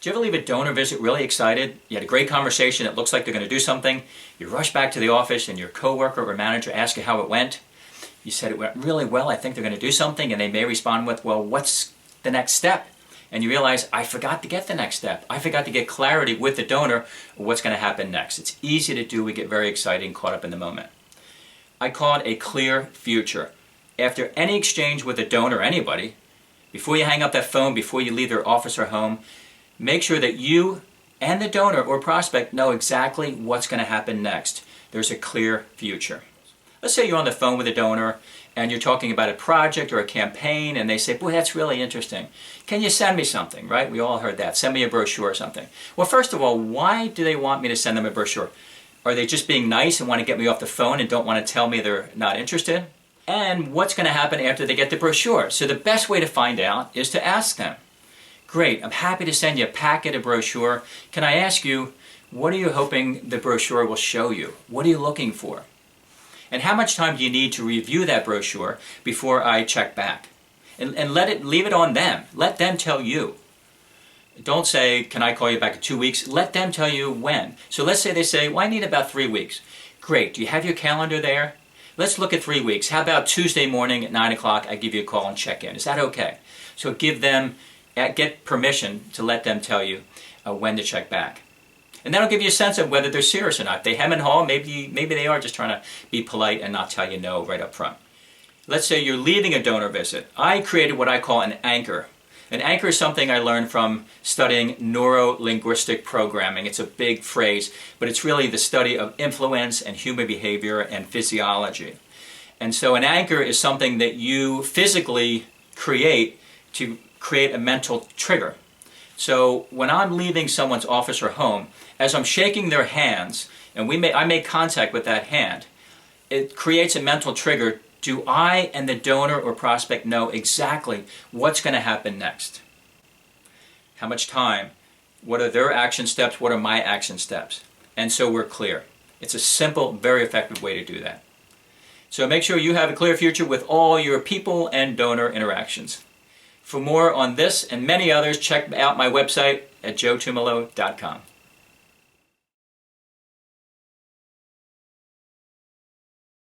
Do you ever leave a donor visit really excited? You had a great conversation, it looks like they're going to do something. You rush back to the office and your coworker or manager asks you how it went. You said it went really well, I think they're going to do something, and they may respond with, well, what's the next step? And you realize, I forgot to get the next step. I forgot to get clarity with the donor of what's going to happen next. It's easy to do, we get very excited and caught up in the moment. I call it a clear future. After any exchange with a donor or anybody, before you hang up that phone, before you leave their office or home, make sure that you and the donor or prospect know exactly what's going to happen next. There's a clear future. Let's say you're on the phone with a donor and you're talking about a project or a campaign, and they say, boy, that's really interesting. Can you send me something, right? We all heard that. Send me a brochure or something. Well, first of all, why do they want me to send them a brochure? Are they just being nice and want to get me off the phone and don't want to tell me they're not interested? And what's going to happen after they get the brochure? So the best way to find out is to ask them. Great, I'm happy to send you a packet, a brochure. Can I ask you, what are you hoping the brochure will show you? What are you looking for? And how much time do you need to review that brochure before I check back? And leave it on them. Let them tell you. Don't say, can I call you back in 2 weeks? Let them tell you when. So let's say they say, well, I need about 3 weeks. Great, do you have your calendar there? Let's look at 3 weeks. How about Tuesday morning at 9 o'clock, I give you a call and check in. Is that okay? So get permission to let them tell you when to check back. And that'll give you a sense of whether they're serious or not. If they hem and haw, maybe they are just trying to be polite and not tell you no right up front. Let's say you're leaving a donor visit. I created what I call an anchor. An anchor is something I learned from studying neuro-linguistic programming. It's a big phrase, but it's really the study of influence and human behavior and physiology. And so an anchor is something that you physically create to create a mental trigger. So when I'm leaving someone's office or home, as I'm shaking their hands, and I make contact with that hand, it creates a mental trigger. Do I and the donor or prospect know exactly what's going to happen next? How much time? What are their action steps? What are my action steps? And so we're clear. It's a simple, very effective way to do that. So make sure you have a clear future with all your people and donor interactions. For more on this and many others, check out my website at joetumalo.com.